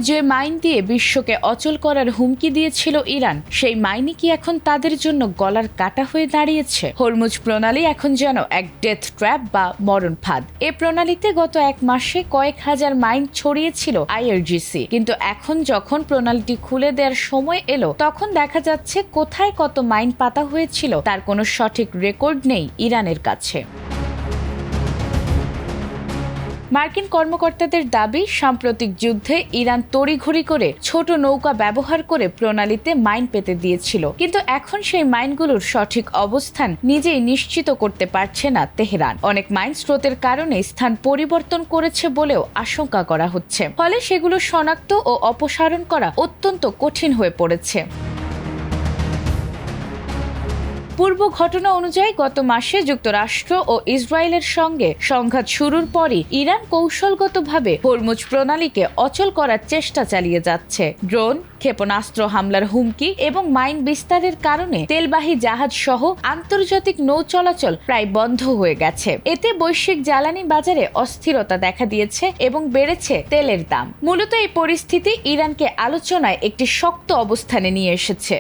যে মাইন দিয়ে বিশ্বকে অচল করার হুমকি দিয়েছিল ইরান, সেই মাইনই কি এখন তাদের জন্য গলার কাটা হয়ে দাঁড়িয়েছে? হরমুজ প্রণালী এখন যেন এক ডেথ ট্র্যাপ বা মরণ ফাঁদ। এ প্রণালীতে গত এক মাসে কয়েক হাজার মাইন ছড়িয়েছিল আইআরজিসি, কিন্তু এখন যখন প্রণালীটি খুলে দেওয়ার সময় এলো, তখন দেখা যাচ্ছে কোথায় কত মাইন পাতা হয়েছিল তার কোনো সঠিক রেকর্ড নেই ইরানের কাছে। মার্কিন কর্মকর্তাদের দাবি, সাম্প্রতিক যুদ্ধে ইরান তড়িঘড়ি করে ছোট নৌকা ব্যবহার করে প্রণালীতে মাইন পেতে দিয়েছিল, কিন্তু এখন সেই মাইনগুলোর সঠিক অবস্থান নিজেই নিশ্চিত করতে পারছে না তেহরান। অনেক মাইন স্রোতের কারণে স্থান পরিবর্তন করেছে বলেও আশঙ্কা করা হচ্ছে, ফলে সেগুলো শনাক্ত ও অপসারণ করা অত্যন্ত কঠিন হয়ে পড়েছে। পূর্ব ঘটনা অনুযায়ী গত মাসে যুক্তরাষ্ট্র ও ইসরায়েলের সঙ্গে সংঘাত শুরুর পরই ইরান কৌশলগতভাবে হরমুজ প্রণালীকে অচল করার চেষ্টা চালিয়ে যাচ্ছে। ড্রোন, ক্ষেপণাস্ত্র হামলার হুমকি এবং মাইন বিস্তারের কারণে তেলবাহী জাহাজ সহ আন্তর্জাতিক নৌ চলাচল প্রায় বন্ধ হয়ে গেছে। এতে বৈশ্বিক জ্বালানি বাজারে অস্থিরতা দেখা দিয়েছে এবং বেড়েছে তেলের দাম। মূলত এই পরিস্থিতি ইরানকে আলোচনায় একটি শক্ত অবস্থানে নিয়ে এসেছে।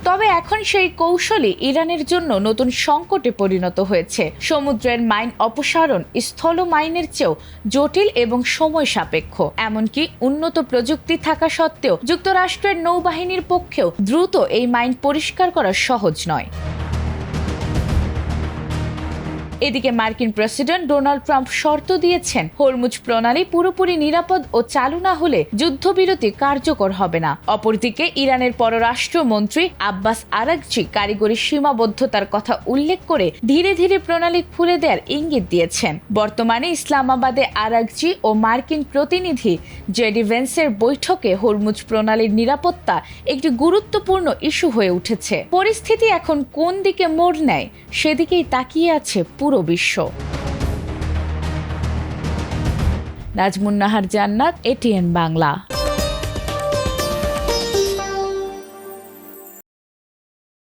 তবে এখন সেই কৌশলই ইরানের জন্য নতুন সংকটে পরিণত হয়েছে। সমুদ্রের মাইন অপসারণ স্থল মাইনের চেয়েও জটিল এবং সময় সাপেক্ষ। এমনকি উন্নত প্রযুক্তি থাকা সত্ত্বেও যুক্তরাষ্ট্রের নৌবাহিনীর পক্ষেও দ্রুত এই মাইন পরিষ্কার করা সহজ নয়। এদিকে মার্কিন প্রেসিডেন্ট ডোনাল্ড ট্রাম্প শর্ত দিয়েছেন, হরমুজ প্রণালী পুরোপুরি নিরাপদ ও চালু না হলে যুদ্ধবিরতি কার্যকর হবে না। অপরদিকে ইরানের পররাষ্ট্রমন্ত্রী আব্বাস আরাগচি কারিগরি সীমাবদ্ধতার কথা উল্লেখ করে ধীরে ধীরে প্রণালী খুলে দেওয়ার ইঙ্গিত দিয়েছেন। বর্তমানে ইসলামাবাদে আরাগচি ও মার্কিন প্রতিনিধি জেডি ভেন্সের বৈঠকে হরমুজ প্রণালীর নিরাপত্তা একটি গুরুত্বপূর্ণ ইস্যু হয়ে উঠেছে। পরিস্থিতি এখন কোন দিকে মোড় নেয় সেদিকেই তাকিয়ে আছে পুরো বিশ্ব। নাজমুন নাহার জান্নাত, এটিএন বাংলা।